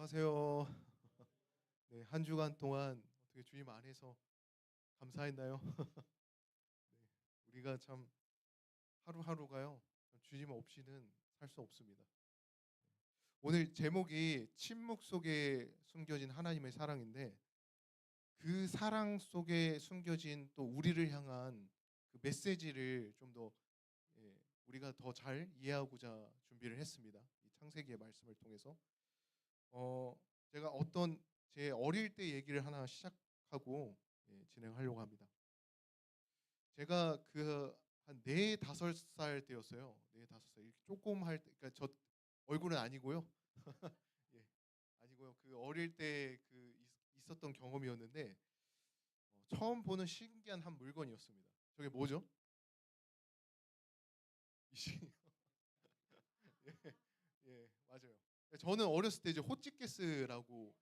안녕하세요. 네, 한 주간 동안 어떻게 주님 안에서 감사했나요? 네, 우리가 참 하루하루가요, 주님 없이는 살 수 없습니다. 오늘 제목이 침묵 속에 숨겨진 하나님의 사랑인데, 그 사랑 속에 숨겨진 또 우리를 향한 그 메시지를 좀 더 우리가 더 잘 이해하고자 준비를 했습니다. 이 창세기의 말씀을 통해서 어, 제가 어떤 제 어릴 때 얘기를 하나 시작하고 진행하려고 합니다. 제가 그 한 4, 5살 때였어요. 4, 5살 이렇게 조금 할 때, 그러니까 저 얼굴은 아니고요. 예, 아니고요. 그 어릴 때 그 있었던 경험이었는데 처음 보는 신기한 한 물건이었습니다. 저게 뭐죠? 이시 예, 예, 맞아요. 저는 어렸을 때 이제 호치키스라고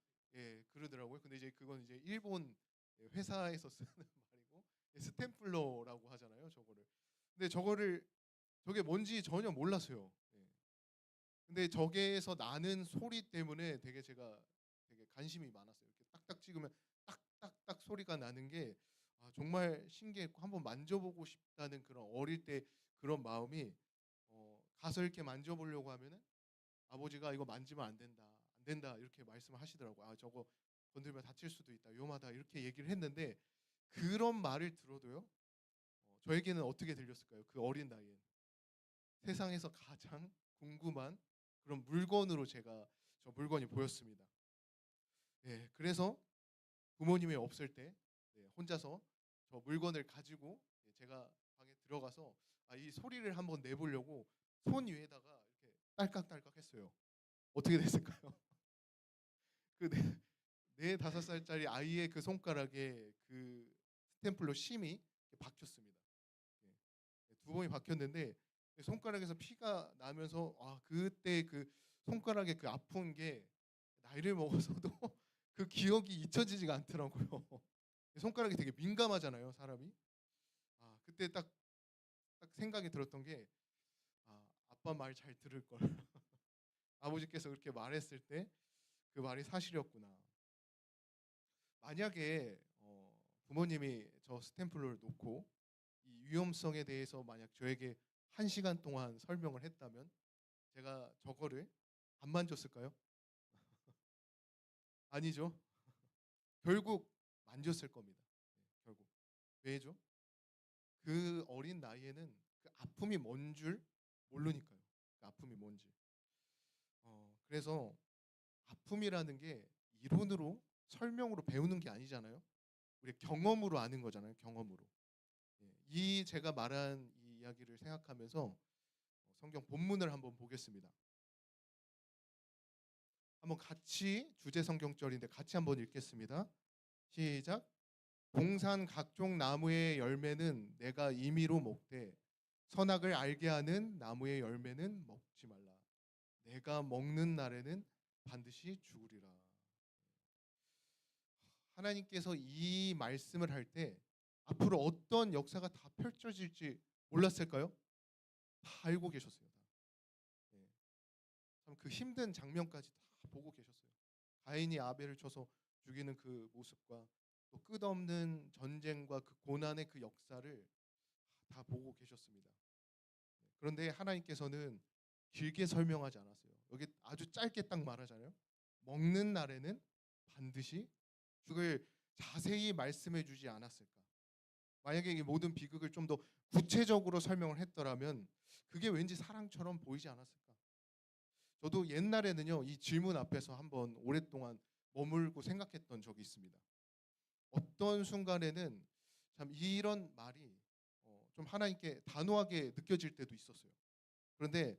그러더라고요. 근데 이제 그건 이제 일본 회사에서 쓰는 말이고 스탬플러라고 하잖아요. 저거를. 근데 저게 뭔지 전혀 몰랐어요. 예. 근데 저게에서 나는 소리 때문에 되게 제가 되게 관심이 많았어요. 이렇게 딱딱 찍으면 딱딱딱 소리가 나는 게 정말 신기했고 한번 만져보고 싶다는 그런 어릴 때 그런 마음이 가서 이렇게 만져보려고 하면은 아버지가 "이거 만지면 안 된다. 안 된다." 이렇게 말씀을 하시더라고요. "아 저거 건들면 다칠 수도 있다. 위험하다." 이렇게 얘기를 했는데 그런 말을 들어도요. 저에게는 어떻게 들렸을까요? 그 어린 나이엔. 세상에서 가장 궁금한 그런 물건으로 제가 저 물건이 보였습니다. 예. 그래서 부모님이 없을 때 혼자서 저 물건을 가지고 제가 방에 들어가서 이 소리를 한번 내 보려고 손 위에다가 이렇게 딸깍딸깍 했어요. 어떻게 됐을까요? 그 4, 5살짜리 아이의 그 손가락에 그 스탬플러 심이 박혔습니다. 예. 2번이 박혔는데 손가락에서 피가 나면서 그때 그 손가락에 그 아픈 게 나이를 먹어서도 그 기억이 잊혀지지가 않더라고요. 손가락이 되게 민감하잖아요, 사람이. 그때 딱 생각이 들었던 게 아빠 말 잘 들을 걸. 아버지께서 그렇게 말했을 때 그 말이 사실이었구나. 만약에 부모님이 저 스탬플러를 놓고 이 위험성에 대해서 만약 저에게 1시간 동안 설명을 했다면 제가 저거를 안 만졌을까요? 아니죠. 결국 만졌을 겁니다. 결국. 왜죠? 그 어린 나이에는 그 아픔이 뭔 줄 모르니까요. 그 아픔이 뭔지. 그래서 아픔이라는 게 이론으로 설명으로 배우는 게 아니잖아요. 우리 경험으로 아는 거잖아요. 경험으로. 이 제가 말한 이 이야기를 생각하면서 성경 본문을 한번 보겠습니다. 한번 같이 주제 성경절인데 같이 한번 읽겠습니다. 시작. 동산 각종 나무의 열매는 내가 임의로 먹되 선악을 알게 하는 나무의 열매는 먹지 말라. 내가 먹는 날에는 반드시 죽으리라. 하나님께서 이 말씀을 할 때 앞으로 어떤 역사가 다 펼쳐질지 몰랐을까요? 다 알고 계셨어요. 예. 참그 힘든 장면까지 다 보고 계셨어요. 가인이 아벨을 쳐서 죽이는 그 모습과 또 끝없는 전쟁과 그 고난의 그 역사를 다 보고 계셨습니다. 그런데 하나님께서는 길게 설명하지 않았어요. 여기 아주 짧게 딱 말하잖아요. 먹는 날에는 반드시 죽을 자세히 말씀해 주지 않았을까? 만약에 이 모든 비극을 좀 더 구체적으로 설명을 했더라면 그게 왠지 사랑처럼 보이지 않았을까? 저도 옛날에는요, 이 질문 앞에서 한번 오랫동안 머물고 생각했던 적이 있습니다. 어떤 순간에는 참 이런 말이 좀 하나님께 단호하게 느껴질 때도 있었어요. 그런데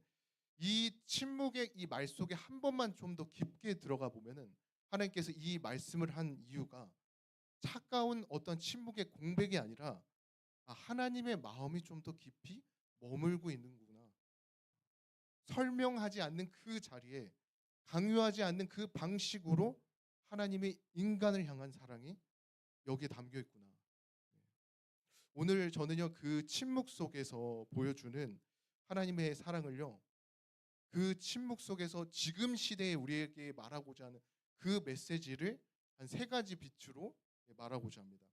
이 침묵의 이 말 속에 한 번만 좀 더 깊게 들어가 보면은 하나님께서 이 말씀을 한 이유가 차가운 어떤 침묵의 공백이 아니라 하나님의 마음이 좀 더 깊이 머물고 있는구나. 설명하지 않는 그 자리에 강요하지 않는 그 방식으로 하나님의 인간을 향한 사랑이 여기에 담겨 있구나. 오늘 저는요 그 침묵 속에서 보여주는 하나님의 사랑을요 그 침묵 속에서 지금 시대에 우리에게 말하고자 하는 그 메시지를 한 세 가지 빛으로 말하고자 합니다.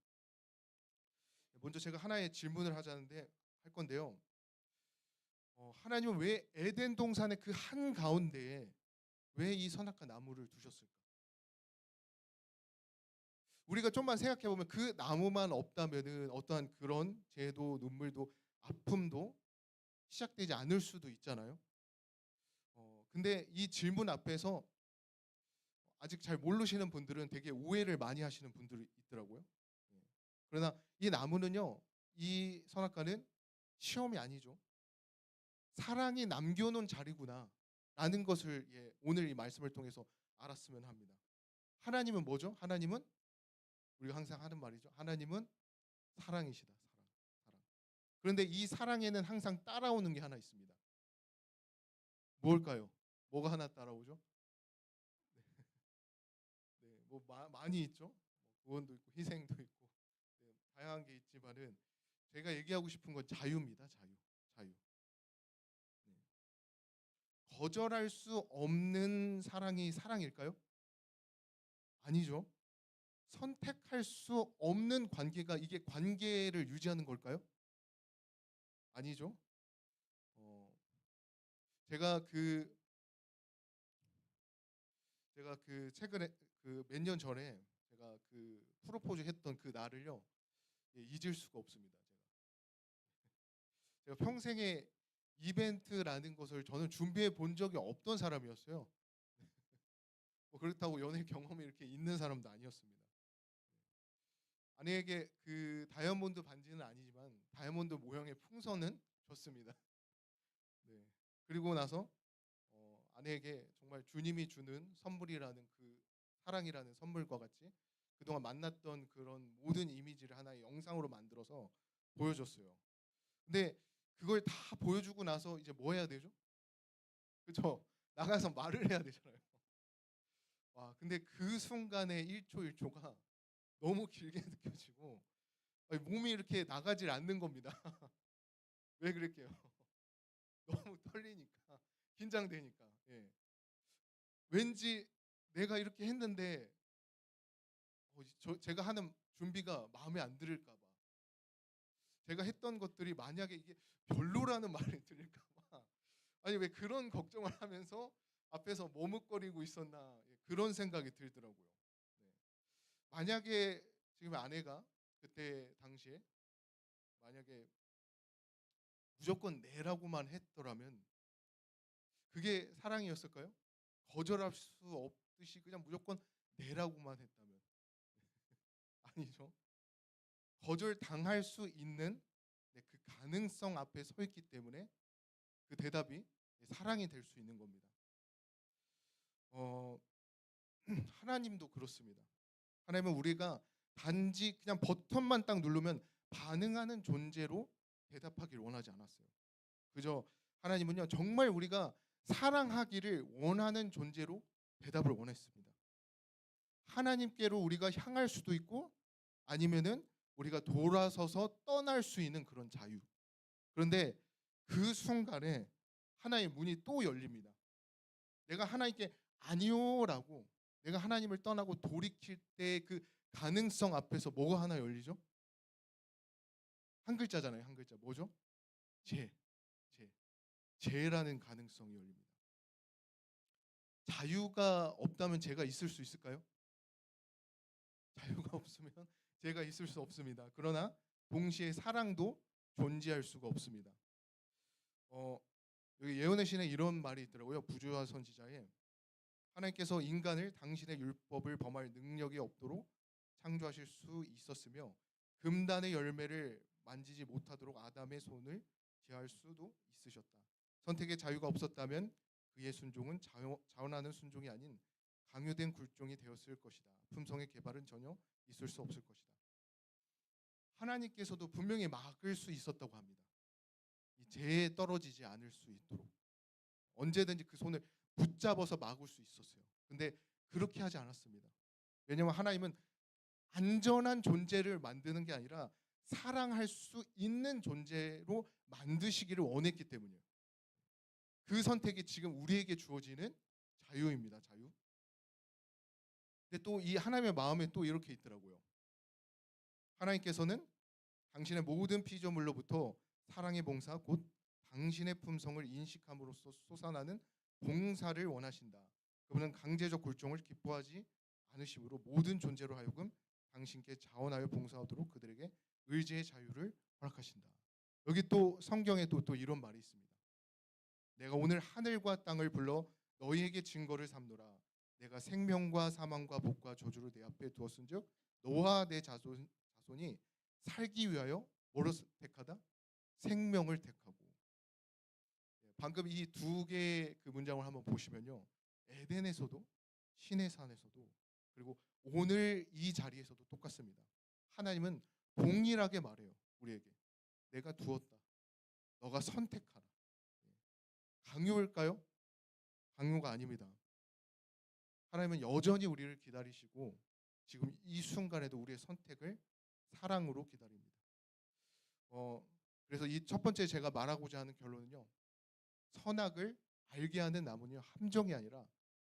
먼저 제가 하나의 질문을 하자는데 할 건데요. 하나님은 왜 에덴 동산의 그 한 가운데에 왜 이 선악과 나무를 두셨을까? 우리가 좀만 생각해 보면 그 나무만 없다면은 어떠한 그런 재도 눈물도 아픔도 시작되지 않을 수도 있잖아요. 근데 이 질문 앞에서 아직 잘 모르시는 분들은 되게 오해를 많이 하시는 분들이 있더라고요. 예. 그러나 이 나무는요, 이 선악과는 시험이 아니죠. 사랑이 남겨놓은 자리구나라는 것을 오늘 이 말씀을 통해서 알았으면 합니다. 하나님은 뭐죠? 하나님은 우리가 항상 하는 말이죠. 하나님은 사랑이시다. 사랑. 그런데 이 사랑에는 항상 따라오는 게 하나 있습니다. 뭘까요? 뭐가 하나 따라오죠? 네, 뭐 많이 있죠. 뭐 구원도 있고 희생도 있고 다양한 게 있지만은 제가 얘기하고 싶은 건 자유입니다. 자유. 네. 거절할 수 없는 사랑이 사랑일까요? 아니죠. 선택할 수 없는 관계가 이게 관계를 유지하는 걸까요? 아니죠. 어, 제가 그 최근에 그 몇 년 전에 제가 그 프로포즈 했던 그 날을요, 잊을 수가 없습니다. 제가 평생에 이벤트라는 것을 저는 준비해 본 적이 없던 사람이었어요. 뭐 그렇다고 연애 경험이 이렇게 있는 사람도 아니었습니다. 아내에게 그 다이아몬드 반지는 아니지만 다이아몬드 모형의 풍선은 줬습니다. 네. 그리고 나서 아내에게 정말 주님이 주는 선물이라는 그 사랑이라는 선물과 같이 그동안 만났던 그런 모든 이미지를 하나의 영상으로 만들어서 보여줬어요. 근데 그걸 다 보여주고 나서 이제 뭐 해야 되죠? 그렇죠? 나가서 말을 해야 되잖아요. 와, 근데 그 순간의 1초 1초가 너무 길게 느껴지고 아니, 몸이 이렇게 나가질 않는 겁니다. 왜 그럴게요? 너무 떨리니까 긴장되니까. 예. 왠지 내가 이렇게 했는데 제가 하는 준비가 마음에 안 들을까 봐. 제가 했던 것들이 만약에 이게 별로라는 말이 들릴까 봐. 아니 왜 그런 걱정을 하면서 앞에서 머뭇거리고 있었나 그런 생각이 들더라고요. 네. 만약에 지금 아내가 그때 당시에 만약에 무조건 내라고만 했더라면 그게 사랑이었을까요? 거절할 수 없듯이 그냥 무조건 내라고만 했다면 아니죠. 거절 당할 수 있는 그 가능성 앞에 서 있기 때문에 그 대답이 사랑이 될 수 있는 겁니다. 어, 하나님도 그렇습니다. 하나님은 우리가 단지 그냥 버튼만 딱 누르면 반응하는 존재로 대답하기를 원하지 않았어요. 그저 하나님은요 정말 우리가 사랑하기를 원하는 존재로 대답을 원했습니다. 하나님께로 우리가 향할 수도 있고 아니면은 우리가 돌아서서 떠날 수 있는 그런 자유. 그런데 그 순간에 하나의 문이 또 열립니다. 내가 하나님께 아니요라고 내가 하나님을 떠나고 돌이킬 때 그 가능성 앞에서 뭐가 하나 열리죠? 한 글자잖아요. 한 글자. 뭐죠? 죄. 죄. 죄라는 가능성이 열립니다. 자유가 없다면 죄가 있을 수 있을까요? 자유가 없으면 죄가 있을 수 없습니다. 그러나 동시에 사랑도 존재할 수가 없습니다. 여기 예언의 신에 이런 말이 있더라고요. 부조화 선지자에 하나님께서 인간을 당신의 율법을 범할 능력이 없도록 창조하실 수 있었으며 금단의 열매를 만지지 못하도록 아담의 손을 제할 수도 있으셨다. 선택의 자유가 없었다면 그의 순종은 자원하는 순종이 아닌 강요된 굴종이 되었을 것이다. 품성의 개발은 전혀 있을 수 없을 것이다. 하나님께서도 분명히 막을 수 있었다고 합니다. 이 죄에 떨어지지 않을 수 있도록 언제든지 그 손을 붙잡아서 막을 수 있었어요. 근데 그렇게 하지 않았습니다. 왜냐하면 하나님은 안전한 존재를 만드는 게 아니라 사랑할 수 있는 존재로 만드시기를 원했기 때문이에요. 그 선택이 지금 우리에게 주어지는 자유입니다. 자유. 근데 또 이 하나님의 마음에 또 이렇게 있더라고요. 하나님께서는 당신의 모든 피조물로부터 사랑의 봉사 곧 당신의 품성을 인식함으로써 솟아나는 봉사를 원하신다. 그분은 강제적 굴종을 기뻐하지 않으심으로 모든 존재로 하여금 당신께 자원하여 봉사하도록 그들에게 의지의 자유를 허락하신다. 여기 또 성경에 또 이런 말이 있습니다. 내가 오늘 하늘과 땅을 불러 너희에게 증거를 삼노라. 내가 생명과 사망과 복과 저주를 내 앞에 두었은즉 너와 내 자손이 살기 위하여 뭐로 택하다? 생명을 택하고. 방금 이 두 개의 그 문장을 한번 보시면요. 에덴에서도 신의 산에서도 그리고 오늘 이 자리에서도 똑같습니다. 하나님은 동일하게 말해요. 우리에게. 내가 두었다. 너가 선택하라. 강요일까요? 강요가 아닙니다. 하나님은 여전히 우리를 기다리시고 지금 이 순간에도 우리의 선택을 사랑으로 기다립니다. 그래서 이 첫 번째 제가 말하고자 하는 결론은요. 선악을 알게 하는 나무는요. 함정이 아니라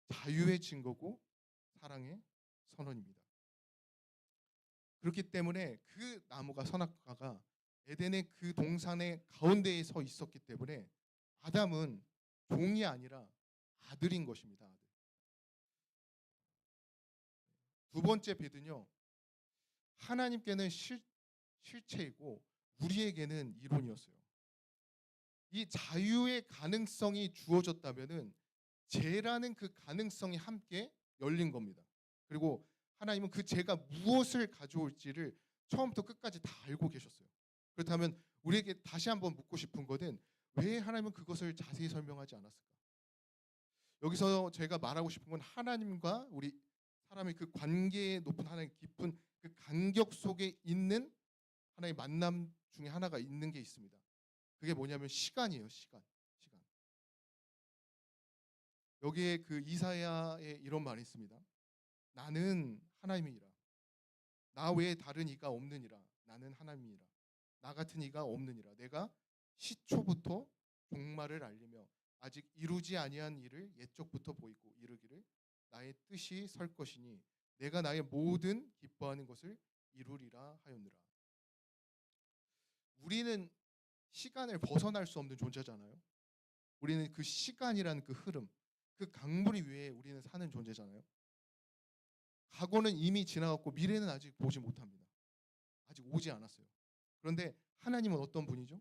자유의 증거고 사랑의 선언입니다. 그렇기 때문에 그 나무가 선악과가 에덴의 그 동산의 가운데에 서 있었기 때문에 아담은 종이 아니라 아들인 것입니다. 아들. 두 번째 빛은요. 하나님께는 실체이고 우리에게는 이론이었어요. 이 자유의 가능성이 주어졌다면은 죄라는 그 가능성이 함께 열린 겁니다. 그리고 하나님은 그 죄가 무엇을 가져올지를 처음부터 끝까지 다 알고 계셨어요. 그렇다면 우리에게 다시 한번 묻고 싶은 것은 왜 하나님은 그것을 자세히 설명하지 않았을까? 여기서 제가 말하고 싶은 건 하나님과 우리 사람의 그 관계의 높은 하나님 깊은 그 간격 속에 있는 하나의 만남 중에 하나가 있는 게 있습니다. 그게 뭐냐면 시간이에요. 시간. 여기에 그 이사야에 이런 말이 있습니다. 나는 하나님이라. 나 외에 다른 이가 없느니라. 나는 하나님이라. 나 같은 이가 없느니라. 내가 시초부터 종말을 알리며 아직 이루지 아니한 일을 옛적부터 보이고 이르기를 나의 뜻이 설 것이니 내가 나의 모든 기뻐하는 것을 이루리라 하였느라. 우리는 시간을 벗어날 수 없는 존재잖아요. 우리는 그 시간이라는 그 흐름, 그 강물 위에 우리는 사는 존재잖아요. 과거는 이미 지나갔고 미래는 아직 보지 못합니다. 아직 오지 않았어요. 그런데 하나님은 어떤 분이죠?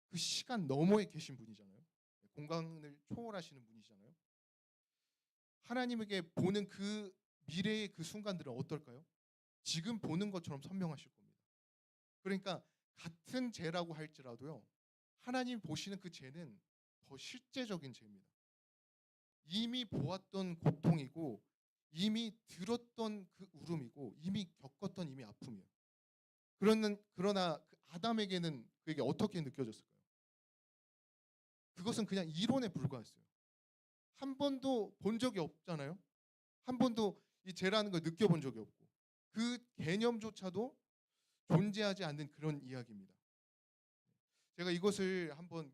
그 시간 너머에 계신 분이잖아요. 공간을 초월하시는 분이잖아요. 하나님에게 보는 그 미래의 그 순간들은 어떨까요? 지금 보는 것처럼 선명하실 겁니다. 그러니까 같은 죄라고 할지라도요. 하나님 보시는 그 죄는 더 실제적인 죄입니다. 이미 보았던 고통이고 이미 들었던 그 울음이고 이미 겪었던 이미 아픔이에요. 그러나 그 아담에게는 그게 어떻게 느껴졌을까요? 그것은 그냥 이론에 불과했어요. 한 번도 본 적이 없잖아요. 한 번도 이 죄라는 걸 느껴본 적이 없고 그 개념조차도 존재하지 않는 그런 이야기입니다. 제가 이것을 한번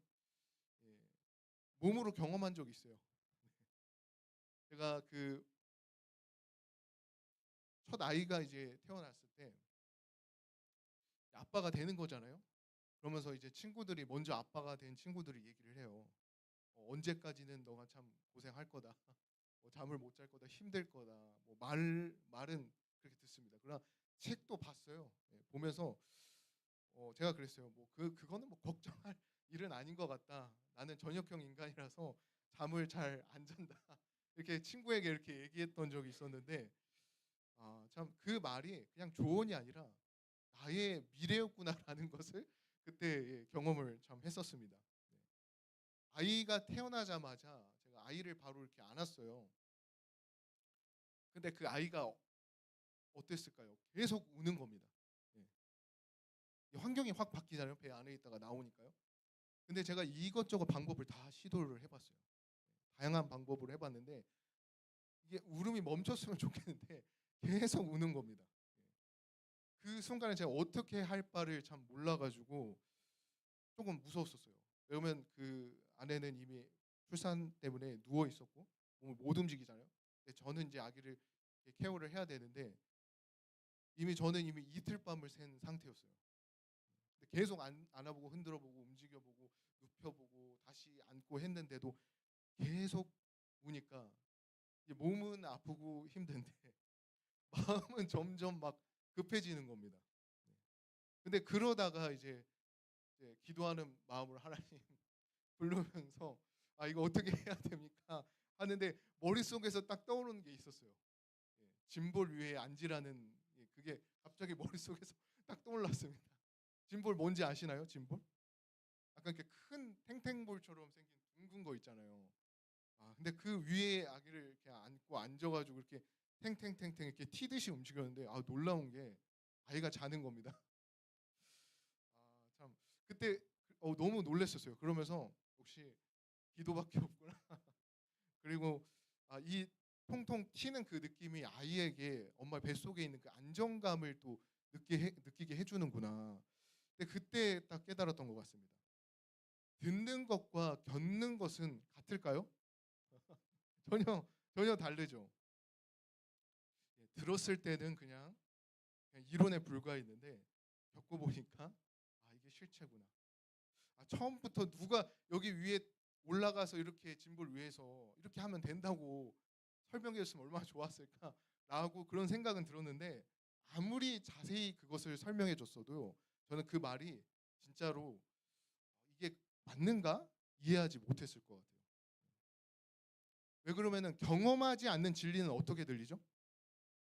몸으로 경험한 적이 있어요. 제가 그 첫 아이가 이제 태어났을 때 아빠가 되는 거잖아요. 그러면서 이제 친구들이 먼저 아빠가 된 친구들이 얘기를 해요. 언제까지는 너가 참 고생할 거다. 잠을 못 잘 거다. 힘들 거다. 말은 그렇게 듣습니다. 그러나 책도 봤어요. 보면서 제가 그랬어요. 그거는 뭐 걱정할 일은 아닌 것 같다. 나는 저녁형 인간이라서 잠을 잘 안 잔다. 이렇게 친구에게 이렇게 얘기했던 적이 있었는데 참 그 말이 그냥 조언이 아니라 나의 미래였구나라는 것을 그때 경험을 참 했었습니다. 네. 아이가 태어나자마자 제가 아이를 바로 이렇게 안았어요. 근데 그 아이가 어땠을까요? 계속 우는 겁니다. 네. 환경이 확 바뀌잖아요. 배 안에 있다가 나오니까요. 근데 제가 이것저것 방법을 다 시도를 해봤어요. 다양한 방법을 해봤는데 이게 울음이 멈췄으면 좋겠는데 계속 우는 겁니다. 그 순간에 제가 어떻게 할 바를 참 몰라가지고 조금 무서웠었어요. 왜냐면 그 아내는 이미 출산 때문에 누워 있었고 몸을 못 움직이잖아요. 근데 저는 이제 아기를 이렇게 케어를 해야 되는데 저는 이미 이틀 밤을 샌 상태였어요. 근데 계속 안아보고 흔들어보고 움직여보고 눕혀보고 다시 안고 했는데도 계속 우니까 이제 몸은 아프고 힘든데 마음은 점점 막 급해지는 겁니다. 네. 근데 그러다가 이제 기도하는 마음으로 하나님 부르면서 아 이거 어떻게 해야 됩니까? 하는데 머릿속에서 딱 떠오르는 게 있었어요. 예, 짐볼 위에 앉으라는 그게 갑자기 머릿속에서 딱 떠올랐습니다. 짐볼 뭔지 아시나요? 짐볼? 약간 이렇게 큰 탱탱볼처럼 생긴 둥근 거 있잖아요. 아 근데 그 위에 아기를 이렇게 안고 앉아가지고 이렇게 탱탱탱탱 이렇게 튀듯이 움직였는데 아 놀라운 게 아이가 자는 겁니다. 아 참 그때 너무 놀랐었어요. 그러면서 역시 기도밖에 없구나. 그리고 이 통통 튀는 그 느낌이 아이에게 엄마 뱃속에 있는 그 안정감을 또 느끼게 해주는구나. 근데 그때 딱 깨달았던 것 같습니다. 듣는 것과 겪는 것은 같을까요? 전혀 다르죠. 예, 들었을 때는 그냥 이론에 불과했는데 겪어보니까 이게 실체구나. 처음부터 누가 여기 위에 올라가서 이렇게 짐볼 위에서 이렇게 하면 된다고 설명해 줬으면 얼마나 좋았을까라고 그런 생각은 들었는데 아무리 자세히 그것을 설명해 줬어도 저는 그 말이 진짜로 이게 맞는가 이해하지 못했을 것 같아요. 왜 그러면은 경험하지 않는 진리는 어떻게 들리죠?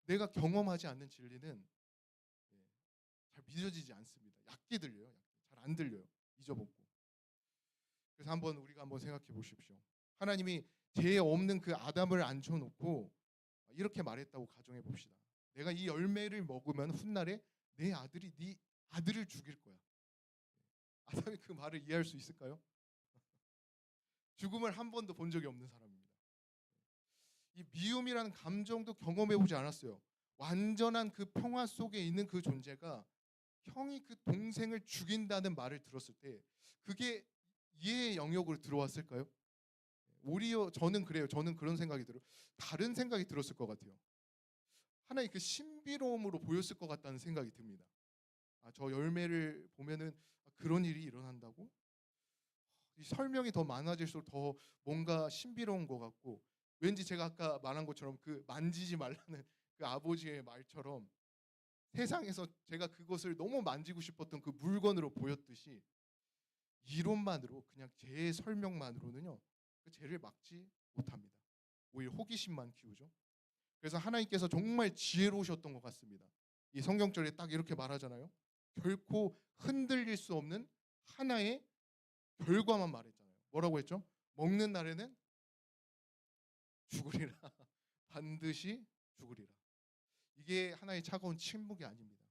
내가 경험하지 않는 진리는 예, 잘 믿어지지 않습니다. 얕게 들려요. 잘 안 들려요. 잊어먹고. 그래서 우리가 한번 생각해 보십시오. 하나님이 죄 없는 그 아담을 앉혀놓고 이렇게 말했다고 가정해 봅시다. 내가 이 열매를 먹으면 훗날에 내 아들이 네 아들을 죽일 거야. 아담이 그 말을 이해할 수 있을까요? 죽음을 한 번도 본 적이 없는 사람입니다. 이 미움이라는 감정도 경험해 보지 않았어요. 완전한 그 평화 속에 있는 그 존재가 형이 그 동생을 죽인다는 말을 들었을 때 그게 이해의 영역으로 들어왔을까요? 오히려 저는 그래요. 저는 그런 생각이 들어요. 다른 생각이 들었을 것 같아요. 하나의 그 신비로움으로 보였을 것 같다는 생각이 듭니다. 저 열매를 보면은 그런 일이 일어난다고? 이 설명이 더 많아질수록 더 뭔가 신비로운 것 같고 왠지 제가 아까 말한 것처럼 그 만지지 말라는 그 아버지의 말처럼 세상에서 제가 그것을 너무 만지고 싶었던 그 물건으로 보였듯이 이론만으로 그냥 제 설명만으로는요 그 죄를 막지 못합니다. 오히려 호기심만 키우죠. 그래서 하나님께서 정말 지혜로우셨던 것 같습니다. 이 성경절에 딱 이렇게 말하잖아요. 결코 흔들릴 수 없는 하나의 결과만 말했잖아요. 뭐라고 했죠? 먹는 날에는 죽으리라. 반드시 죽으리라. 이게 하나의 차가운 침묵이 아닙니다.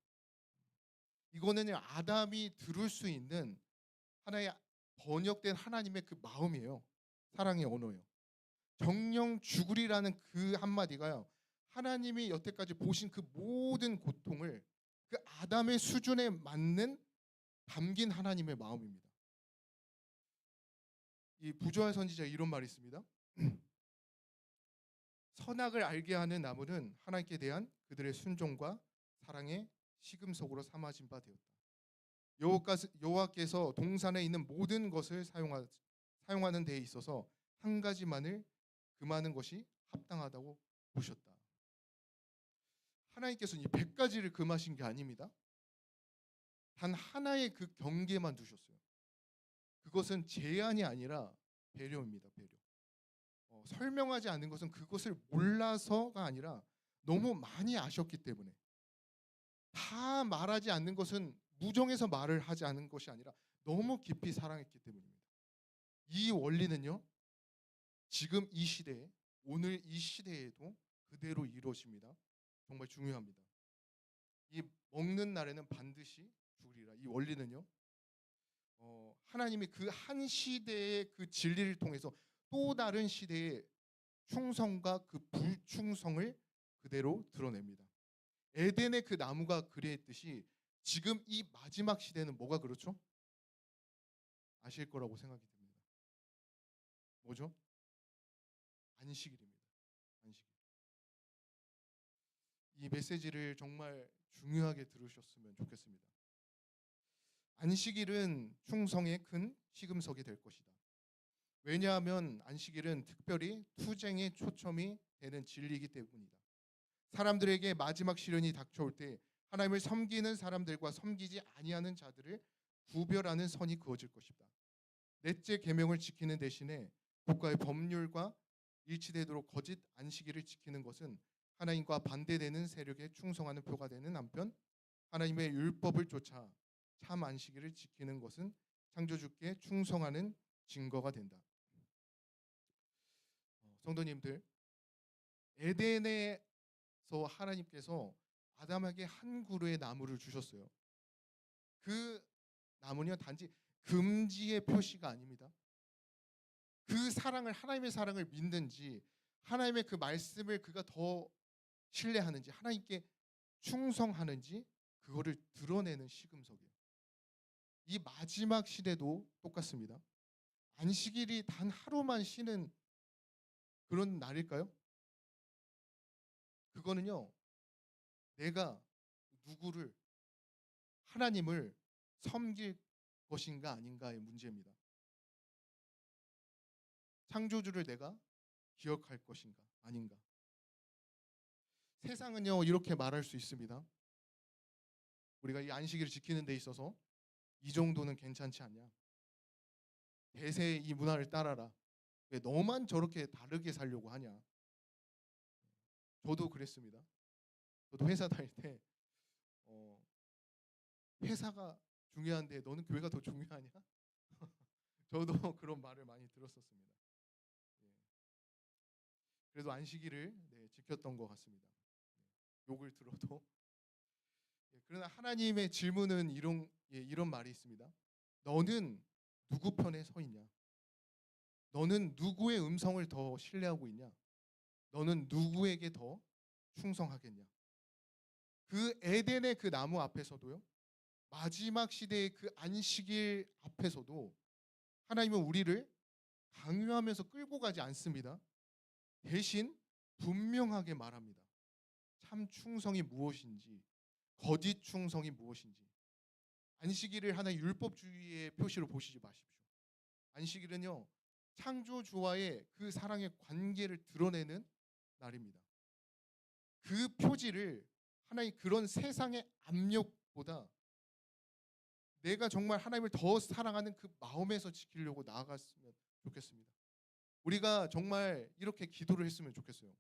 이거는 아담이 들을 수 있는 하나의 번역된 하나님의 그 마음이에요. 사랑의 언어예요. 정령 죽으리라는 그 한마디가요. 하나님이 여태까지 보신 그 모든 고통을 그 아담의 수준에 맞는 담긴 하나님의 마음입니다. 이 부조한 선지자에 이런 말이 있습니다. 선악을 알게 하는 나무는 하나님께 대한 그들의 순종과 사랑의 시금석으로 삼아진 바 되었다. 여호와께서 동산에 있는 모든 것을 사용하는 데에 있어서 한 가지만을 금하는 것이 합당하다고 보셨다. 하나님께서는 이 100가지를 금하신 게 아닙니다. 단 하나의 그 경계만 두셨어요. 그것은 제한이 아니라 배려입니다. 배려. 설명하지 않는 것은 그것을 몰라서가 아니라 너무 많이 아셨기 때문에 다 말하지 않는 것은 무정해서 말을 하지 않은 것이 아니라 너무 깊이 사랑했기 때문입니다. 이 원리는요. 지금 이 시대에 오늘 이 시대에도 그대로 이루어집니다. 정말 중요합니다. 이 먹는 날에는 반드시 죽으리라. 이 원리는요. 하나님이 그 한 시대의 그 진리를 통해서 또 다른 시대의 충성과 그 불충성을 그대로 드러냅니다. 에덴의 그 나무가 그랬듯이 지금 이 마지막 시대는 뭐가 그렇죠? 아실 거라고 생각이 듭니다. 뭐죠? 안식일입니다. 안식일. 이 메시지를 정말 중요하게 들으셨으면 좋겠습니다. 안식일은 충성의 큰 시금석이 될 것이다. 왜냐하면 안식일은 특별히 투쟁의 초점이 되는 진리이기 때문이다. 사람들에게 마지막 시련이 닥쳐올 때 하나님을 섬기는 사람들과 섬기지 아니하는 자들을 구별하는 선이 그어질 것이다. 넷째 계명을 지키는 대신에 국가의 법률과 일치되도록 거짓 안식일을 지키는 것은 하나님과 반대되는 세력에 충성하는 표가 되는 한편, 하나님의 율법을 쫓아 참 안식일을 지키는 것은 창조주께 충성하는 증거가 된다. 성도님들, 에덴에서 하나님께서 아담에게 한 그루의 나무를 주셨어요. 그 나무는 단지 금지의 표시가 아닙니다. 그 사랑을, 하나님의 사랑을 믿는지, 하나님의 그 말씀을 그가 더 신뢰하는지, 하나님께 충성하는지 그거를 드러내는 시금석이에요. 이 마지막 시대도 똑같습니다. 안식일이 단 하루만 쉬는 그런 날일까요? 그거는요, 내가 누구를, 하나님을 섬길 것인가 아닌가의 문제입니다. 창조주를 내가 기억할 것인가 아닌가. 세상은요, 이렇게 말할 수 있습니다. 우리가 이 안식일을 지키는 데 있어서 이 정도는 괜찮지 않냐. 대세의 이 문화를 따라라. 왜 너만 저렇게 다르게 살려고 하냐. 저도 그랬습니다. 저도 회사 다닐 때 회사가 중요한데 너는 교회가 더 중요하냐? 저도 그런 말을 많이 들었었습니다. 예. 그래도 안식일을 지켰던 것 같습니다. 욕을 들어도. 그러나 하나님의 질문은 이런 말이 있습니다. 너는 누구 편에 서 있냐? 너는 누구의 음성을 더 신뢰하고 있냐? 너는 누구에게 더 충성하겠냐? 그 에덴의 그 나무 앞에서도요, 마지막 시대의 그 안식일 앞에서도 하나님은 우리를 강요하면서 끌고 가지 않습니다. 대신 분명하게 말합니다. 참 충성이 무엇인지, 거짓 충성이 무엇인지. 안식일을 하나의 율법주의의 표시로 보시지 마십시오. 안식일은요, 창조주와의 그 사랑의 관계를 드러내는 날입니다. 그 표지를 하나의 그런 세상의 압력보다 내가 정말 하나님을 더 사랑하는 그 마음에서 지키려고 나아갔으면 좋겠습니다. 우리가 정말 이렇게 기도를 했으면 좋겠어요.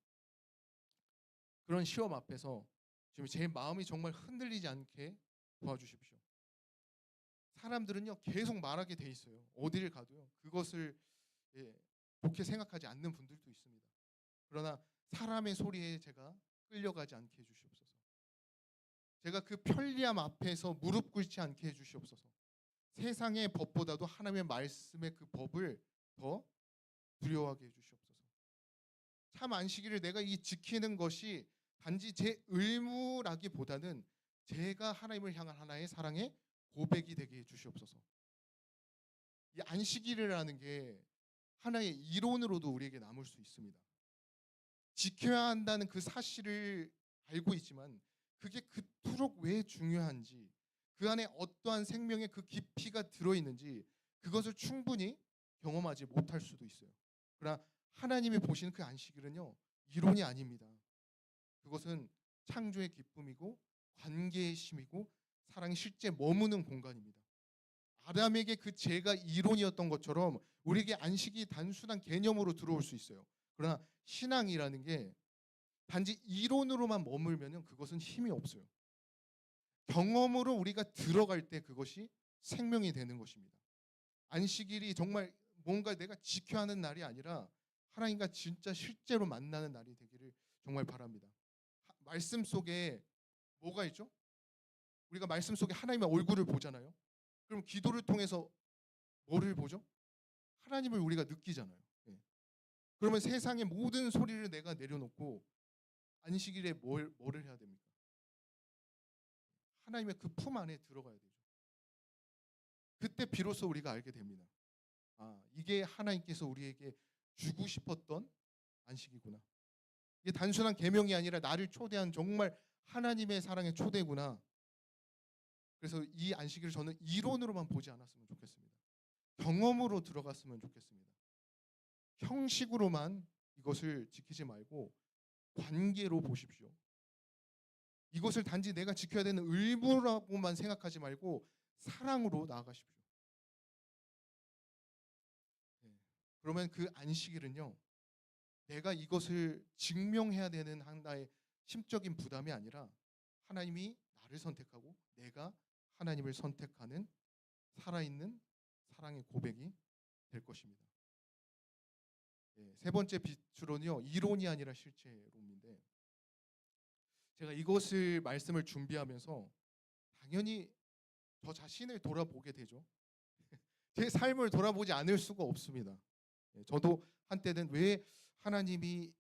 그런 시험 앞에서 지금 제 마음이 정말 흔들리지 않게 도와주십시오. 사람들은요, 계속 말하게 돼 있어요. 어디를 가도요, 그것을 좋게 생각하지 않는 분들도 있습니다. 그러나 사람의 소리에 제가 끌려가지 않게 해주시옵소서. 제가 그 편리함 앞에서 무릎 꿇지 않게 해주시옵소서. 세상의 법보다도 하나님의 말씀의 그 법을 더 두려워하게 해주시옵소서. 참 안식일을 내가 이 지키는 것이 단지 제 의무라기보다는 제가 하나님을 향한 하나의 사랑의 고백이 되게 해주시옵소서. 이 안식일이라는 게 하나의 이론으로도 우리에게 남을 수 있습니다. 지켜야 한다는 그 사실을 알고 있지만 그게 그토록 왜 중요한지, 그 안에 어떠한 생명의 그 깊이가 들어있는지 그것을 충분히 경험하지 못할 수도 있어요. 그러나 하나님이 보시는 그 안식일은요, 이론이 아닙니다. 그것은 창조의 기쁨이고 관계의 힘이고 사랑이 실제 머무는 공간입니다. 아담에게 그 죄가 이론이었던 것처럼 우리에게 안식이 단순한 개념으로 들어올 수 있어요. 그러나 신앙이라는 게 단지 이론으로만 머물면 그것은 힘이 없어요. 경험으로 우리가 들어갈 때 그것이 생명이 되는 것입니다. 안식일이 정말 뭔가 내가 지켜야 하는 날이 아니라 하나님과 진짜 실제로 만나는 날이 되기를 정말 바랍니다. 말씀 속에 뭐가 있죠? 우리가 말씀 속에 하나님의 얼굴을 보잖아요. 그럼 기도를 통해서 뭐를 보죠? 하나님을 우리가 느끼잖아요. 그러면 세상의 모든 소리를 내가 내려놓고 안식일에 뭐를 해야 됩니까? 하나님의 그 품 안에 들어가야 되죠. 그때 비로소 우리가 알게 됩니다. 아, 이게 하나님께서 우리에게 주고 싶었던 안식이구나. 이게 단순한 계명이 아니라 나를 초대한 정말 하나님의 사랑의 초대구나. 그래서 이 안식일을 저는 이론으로만 보지 않았으면 좋겠습니다. 경험으로 들어갔으면 좋겠습니다. 형식으로만 이것을 지키지 말고 관계로 보십시오. 이것을 단지 내가 지켜야 되는 의무라고만 생각하지 말고 사랑으로 나아가십시오. 네. 그러면 그 안식일은요, 내가 이것을 증명해야 되는 하나의 심적인 부담이 아니라 하나님이 나를 선택하고 내가 하나님을 선택하는 살아있는 사랑의 고백이 될 것입니다. 예, 세 번째 빛으로는요, 이론이 아니라 실제론인데, 제가 이것을 말씀을 준비하면서 당연히 저 자신을 돌아보게 되죠. 제 삶을 돌아보지 않을 수가 없습니다. 예, 저도 한때는 왜 하나님이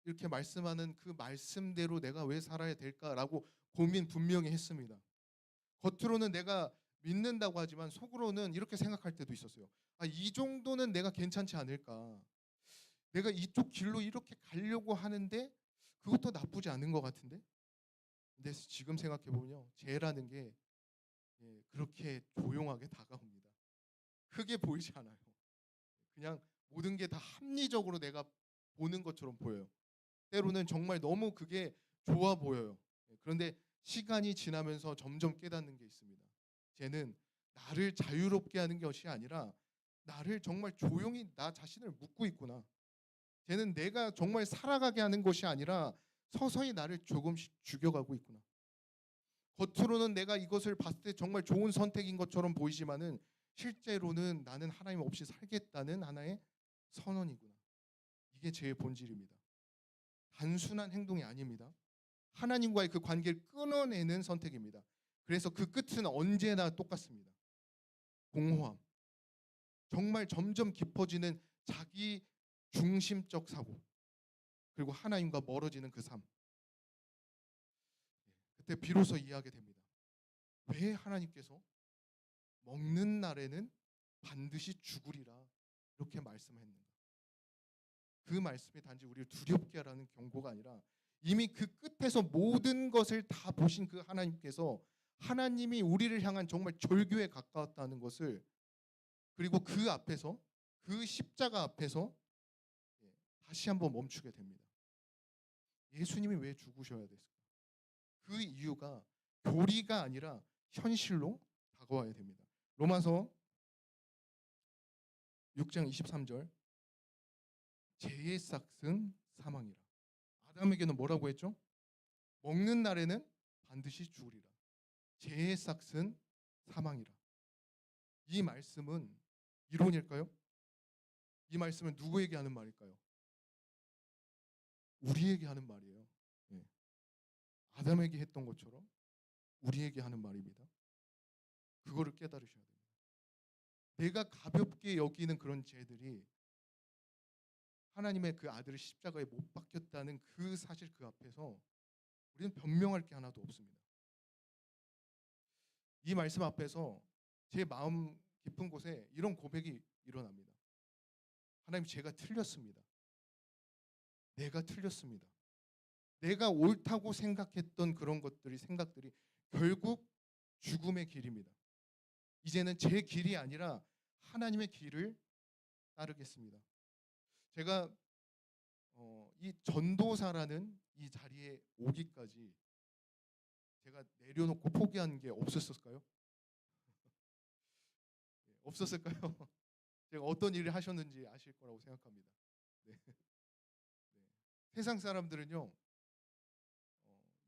이렇게 말씀하는 그 말씀대로 내가 왜 살아야 될까라고 고민 분명히 했습니다. 겉으로는 내가 믿는다고 하지만 속으로는 이렇게 생각할 때도 있었어요. 아, 이 정도는 내가 괜찮지 않을까? 내가 이쪽 길로 이렇게 가려고 하는데 그것도 나쁘지 않은 것 같은데? 근데 지금 생각해 보면요, 죄라는 게 그렇게 조용하게 다가옵니다. 크게 보이지 않아요. 그냥 모든 게 다 합리적으로 내가 보는 것처럼 보여요. 때로는 정말 너무 그게 좋아 보여요. 그런데 시간이 지나면서 점점 깨닫는 게 있습니다. 쟤는 나를 자유롭게 하는 것이 아니라 나를 정말 조용히 나 자신을 묶고 있구나. 쟤는 내가 정말 살아가게 하는 것이 아니라 서서히 나를 조금씩 죽여가고 있구나. 겉으로는 내가 이것을 봤을 때 정말 좋은 선택인 것처럼 보이지만은 실제로는 나는 하나님 없이 살겠다는 하나의 선언이구나. 이게 제 본질입니다. 단순한 행동이 아닙니다. 하나님과의 그 관계를 끊어내는 선택입니다. 그래서 그 끝은 언제나 똑같습니다. 공허함. 정말 점점 깊어지는 자기 중심적 사고. 그리고 하나님과 멀어지는 그 삶. 그때 비로소 이해하게 됩니다. 왜 하나님께서 먹는 날에는 반드시 죽으리라 이렇게 말씀했는가? 그 말씀이 단지 우리를 두렵게 하라는 경고가 아니라 이미 그 끝에서 모든 것을 다 보신 그 하나님께서 하나님이 우리를 향한 정말 절규에 가까웠다는 것을, 그리고 그 앞에서, 그 십자가 앞에서 다시 한번 멈추게 됩니다. 예수님이 왜 죽으셔야 됐을까? 그 이유가 교리가 아니라 현실로 다가와야 됩니다. 로마서 6장 23절, 죄의 싹은 사망이라. 아담에게는 뭐라고 했죠? 먹는 날에는 반드시 죽으리라. 죄의 싹은 사망이라. 이 말씀은 이론일까요? 이 말씀은 누구에게 하는 말일까요? 우리에게 하는 말이에요. 예. 아담에게 했던 것처럼 우리에게 하는 말입니다. 그거를 깨달으셔야 됩니다. 내가 가볍게 여기는 그런 죄들이 하나님의 그 아들을 십자가에 못 박혔다는 그 사실, 그 앞에서 우리는 변명할 게 하나도 없습니다. 이 말씀 앞에서 제 마음 깊은 곳에 이런 고백이 일어납니다. 하나님, 제가 틀렸습니다. 내가 틀렸습니다. 내가 옳다고 생각했던 그런 생각들이 결국 죽음의 길입니다. 이제는 제 길이 아니라 하나님의 길을 따르겠습니다. 제가 이 전도사라는 이 자리에 오기까지 제가 내려놓고 포기한 게 없었을까요? 없었을까요? 제가 어떤 일을 하셨는지 아실 거라고 생각합니다. 네. 네. 세상 사람들은요,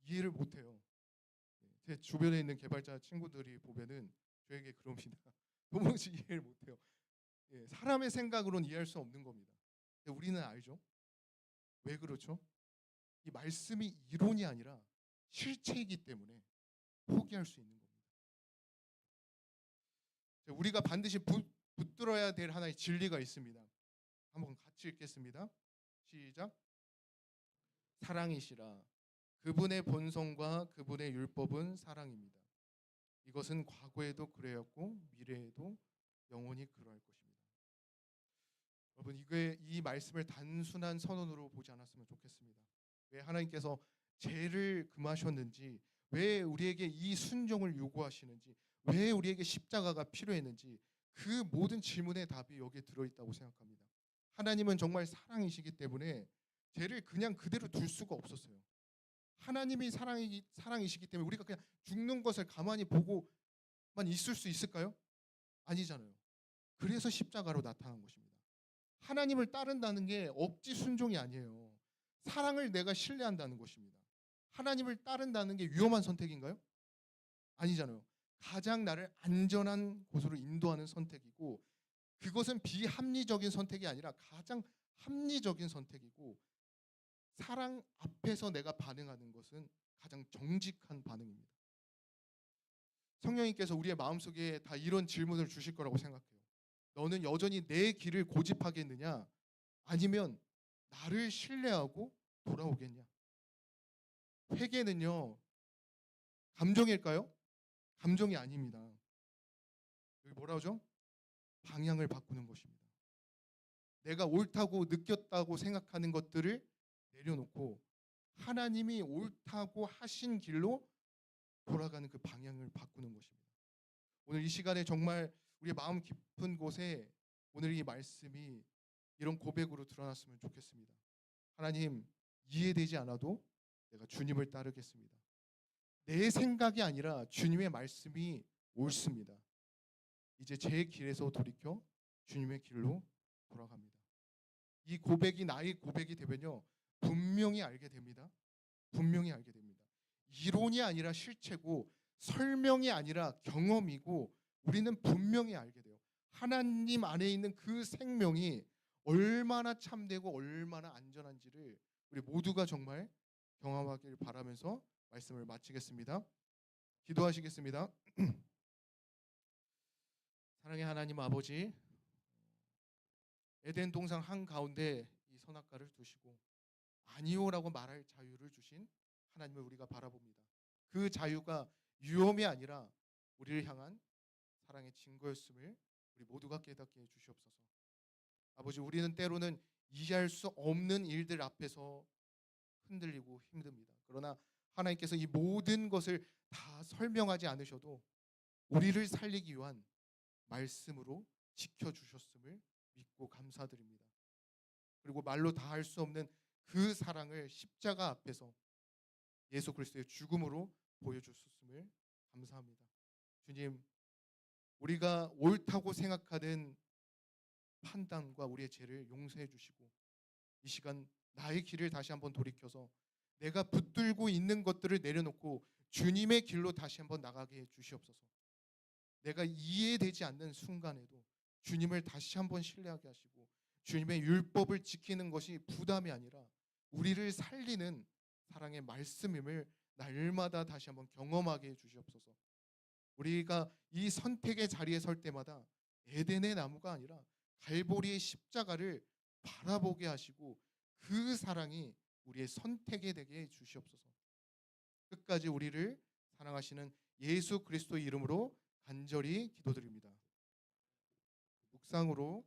이해를 못해요. 제 주변에 있는 개발자 친구들이 보면은 저에게 그럽니다. 도무지 이해를 못해요. 사람의 생각으로는 이해할 수 없는 겁니다. 근데 우리는 알죠. 왜 그렇죠? 이 말씀이 이론이 아니라 실체이기 때문에 포기할 수 있는 겁니다. 우리가 반드시 붙들어야 될 하나의 진리가 있습니다. 한번 같이 읽겠습니다. 시작. 사랑이시라. 그분의 본성과 그분의 율법은 사랑입니다. 이것은 과거에도 그래였고 미래에도 영원히 그러할 것입니다. 여러분 이게 이 말씀을 단순한 선언으로 보지 않았으면 좋겠습니다. 왜 하나님께서 죄를 금하셨는지, 왜 우리에게 이 순종을 요구하시는지, 왜 우리에게 십자가가 필요했는지 그 모든 질문의 답이 여기에 들어있다고 생각합니다. 하나님은 정말 사랑이시기 때문에 죄를 그냥 그대로 둘 수가 없었어요. 하나님이 사랑이시기 때문에 우리가 그냥 죽는 것을 가만히 보고만 있을 수 있을까요? 아니잖아요. 그래서 십자가로 나타난 것입니다. 하나님을 따른다는 게 억지 순종이 아니에요. 사랑을 내가 신뢰한다는 것입니다. 하나님을 따른다는 게 위험한 선택인가요? 아니잖아요. 가장 나를 안전한 곳으로 인도하는 선택이고, 그것은 비합리적인 선택이 아니라 가장 합리적인 선택이고, 사랑 앞에서 내가 반응하는 것은 가장 정직한 반응입니다. 성령님께서 우리의 마음속에 다 이런 질문을 주실 거라고 생각해요. 너는 여전히 내 길을 고집하겠느냐? 아니면 나를 신뢰하고 돌아오겠냐? 회개는요, 감정일까요? 감정이 아닙니다. 여기 뭐라 하죠? 방향을 바꾸는 것입니다. 내가 옳다고 느꼈다고 생각하는 것들을 내려놓고 하나님이 옳다고 하신 길로 돌아가는 그 방향을 바꾸는 것입니다. 오늘 이 시간에 정말 우리의 마음 깊은 곳에 오늘 이 말씀이 이런 고백으로 드러났으면 좋겠습니다. 하나님, 이해되지 않아도 내가 주님을 따르겠습니다. 내 생각이 아니라 주님의 말씀이 옳습니다. 이제 제 길에서 돌이켜 주님의 길로 돌아갑니다. 이 고백이 나의 고백이 되면요, 분명히 알게 됩니다. 분명히 알게 됩니다. 이론이 아니라 실체고, 설명이 아니라 경험이고, 우리는 분명히 알게 돼요. 하나님 안에 있는 그 생명이 얼마나 참되고 얼마나 안전한지를 우리 모두가 정말 경험하길 바라면서 말씀을 마치겠습니다. 기도하시겠습니다. 사랑의 하나님 아버지, 에덴 동산 한가운데 이 선악과를 두시고 아니오라고 말할 자유를 주신 하나님을 우리가 바라봅니다. 그 자유가 위험이 아니라 우리를 향한 사랑의 증거였음을 우리 모두가 깨닫게 해주시옵소서. 아버지, 우리는 때로는 이해할 수 없는 일들 앞에서 흔들리고 힘듭니다. 그러나 하나님께서 이 모든 것을 다 설명하지 않으셔도 우리를 살리기 위한 말씀으로 지켜주셨음을 믿고 감사드립니다. 그리고 말로 다 할 수 없는 그 사랑을 십자가 앞에서 예수 그리스도의 죽음으로 보여주셨음을 감사합니다. 주님, 우리가 옳다고 생각하는 판단과 우리의 죄를 용서해 주시고, 이 시간 나의 길을 다시 한번 돌이켜서 내가 붙들고 있는 것들을 내려놓고 주님의 길로 다시 한번 나가게 해 주시옵소서. 내가 이해되지 않는 순간에도 주님을 다시 한번 신뢰하게 하시고, 주님의 율법을 지키는 것이 부담이 아니라 우리를 살리는 사랑의 말씀임을 날마다 다시 한번 경험하게 해 주시옵소서. 우리가 이 선택의 자리에 설 때마다 에덴의 나무가 아니라 갈보리의 십자가를 바라보게 하시고, 그 사랑이 우리의 선택이 되게 해 주시옵소서. 끝까지 우리를 사랑하시는 예수 그리스도의 이름으로 간절히 기도드립니다. 묵상으로